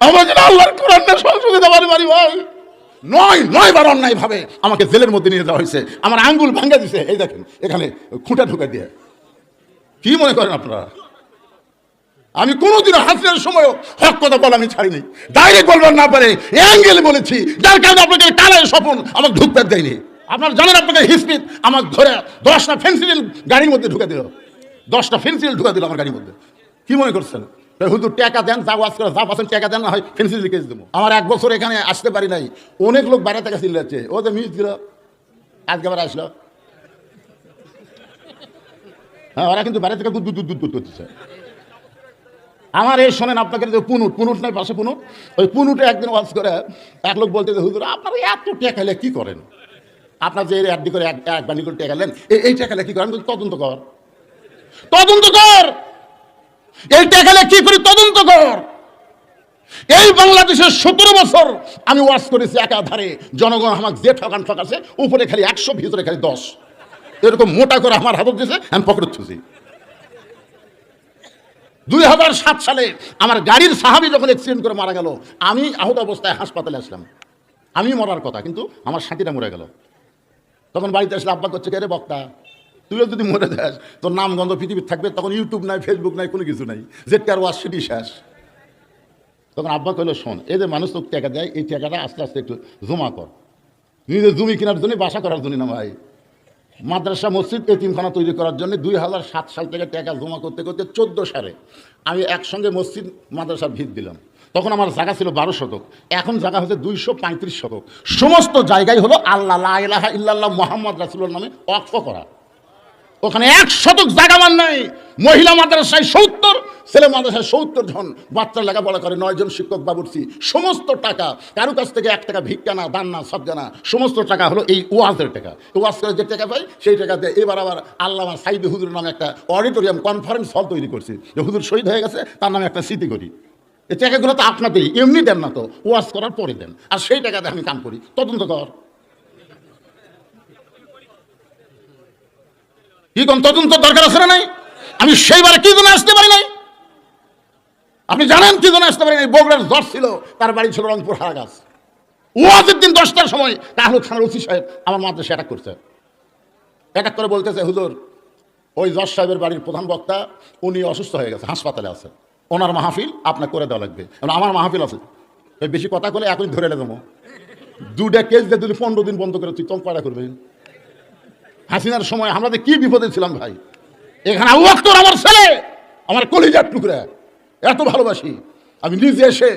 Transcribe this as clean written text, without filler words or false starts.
আমার যেন আল্লাহর কোরআনটা সংশোধিত পারি ভাই। 9 বার অন্যায় ভাবে আমাকে জেলের মধ্যে নিয়ে যাওয়া হয়েছে, আমার আঙ্গুল ভাঙা দিছে, এই দেখেন এখানে খুঁটা ঢুকা দিয়ে। কি মনে করেন আপনারা? আমি কোনোদিনও হাসিনার সময় হক কথা বলা আমি ছাড়িনি, ডাইরেক্ট বলবার না পারে অ্যাঙ্গেল বলেছি, যার কারণে আপনাকে টালায় স্বপন আমাকে ঢুকতে দেয়নি। আপনারা জানেন, আপনাকে হিসপিত আমার ধরে 10টা ফেন্সিল গাড়ির মধ্যে ঢুকে দিল, 10টা ফেন্সিল ঢুকা দিল আমার গাড়ির মধ্যে। কি মনে করছেন? হুজুর টাকা দেন, যা ওয়াজ করে যা পাচ্ছেন টাকা দেন, না হয় ফেন্সিল লিখে দেবো। আমার 1 বছর এখানে আসতে পারি নাই, অনেক লোক বাইরে থেকে চিল্লাচ্ছে, ও তো মিস দিল, আজকে আবার আসলো। হ্যাঁ, ওরা কিন্তু বাইরে থেকে দুধ করতেছে। আমার এই শোনেন, আপনাকে যে পুনুট নাই পাশে পুনুট, ওই পুনুটে একদিন ওয়াজ করে এক লোক বলতে যে হুজুর আপনারা এত টেকালে কি করেন? আপনার যে অ্যাডি করে এক বান্ডি করে টেকালেন, এই টেকালে কি করেন? তদন্ত কর, এই টেকালে কি করি তদন্ত কর। এই বাংলাদেশের 17 বছর আমি ওয়াজ করেছি একাধারে, জনগণ আমাকে যে ঠকাছে, উপরে খালি 100, ভিতরে খালি 10, এরকম মোটা করে আমার হাতত দিয়েছে, আমি পকেটে ছুঁছি। 2007 সালে আমার গাড়ির সাহাবী যখন অ্যাক্সিডেন্ট করে মারা গেল, আমি আহত অবস্থায় হাসপাতালে আসলাম। আমি মরার কথা, কিন্তু আমার সাথীটা মরে গেল। তখন বাড়িতে আসলে আব্বা করছে, কে রে বক্তা, তুইও যদি মরে যাস তোর নাম গন্ধ পৃথিবীর থাকবে, তখন ইউটিউব নাই, ফেসবুক নাই, কোনো কিছু নাই, যেটার ওয়াজ সেটি শেষ। তখন আব্বা কইল, শোন, এই যে মানুষ তোকে টাকা দেয়, এই টাকাটা আস্তে আস্তে একটু জমা কর, নিজের জমি কেনার জন্য, বাসা করার জন্য না ভাই, মাদ্রাসা মসজিদ এতিমখানা তৈরি করার জন্য 2007 সাল থেকে টাকা জমা করতে করতে 14 সালে আমি একসঙ্গে মসজিদ মাদ্রাসার ভিত দিলাম। তখন আমার জায়গা ছিল 12 শতক, এখন জায়গা হচ্ছে 235 শতক। সমস্ত জায়গায় হলো আল্লাহ লা ইলাহা ইল্লাল্লাহ মুহাম্মদ রাসূলুল্লাহর নামে ওয়াকফ করা। ওখানে 1 শতক জায়গা মান নাই। মহিলা মাদ্রাসায় 70, ছেলে মাদ্রাসায় 70 জন, বাচ্চা লেখাপড়া করে 9 জন শিক্ষক বাবুর্চি। সমস্ত টাকা কারো কাছ থেকে 1 টাকা ভিক্ষা না, দান না, সদকা না, সমস্ত টাকা হলো এই ওয়াজের টাকা। ওয়াজ করে যে টাকা পাই সেই টাকা দিয়ে এবার আবার আল্লামা সাইদি হুজুরের নামে একটা অডিটোরিয়াম কনফারেন্স হল তৈরি করছি, যে হুজুর শহীদ হয়ে গেছে তার নামে একটা স্মৃতি করি। এই টাকাগুলো তো আপনাদেরই, এমনি দেন না তো, ওয়াজ করার পরে দেন, আর সেই টাকাতে আমি কাম করি। তদন্ত কর, কি কোন তদন্ত দরকার আছে না নাই? আমি সেইবারে কি জন্য আসতে পারি নাই? আপনি জানেন কি জন্য আসতে পারি নাই? বগুড়ার জ্বর ছিল, তার বাড়ি ছিল রংপুর হারাগাছ। ওয়াজের দিন 10টার সময় তাহলে থানার ওসি সাহেব আমার মাদ্রাসায় অ্যাটাক করছে। অ্যাটাক করে বলতেছে, হুজুর ওই জজ সাহেবের বাড়ির প্রধান বক্তা উনি অসুস্থ হয়ে গেছে, হাসপাতালে আছে, ওনার মাহফিল আপনার করে দেওয়া লাগবে। আমার মাহফিল আছে, বেশি কথা বলে এখনই ধরে দেবো। 2টা কেস দিয়ে তুই 15 দিন বন্ধ করে তুই চম্পাড়া করবেন। হাসিনার সময় আমরা কি বিপদে ছিলাম ভাই। এখানে আবু বকর আমার ছেলে, আমার কলিজার টুকরা, এত ভালোবাসি। আমি নিজে এসে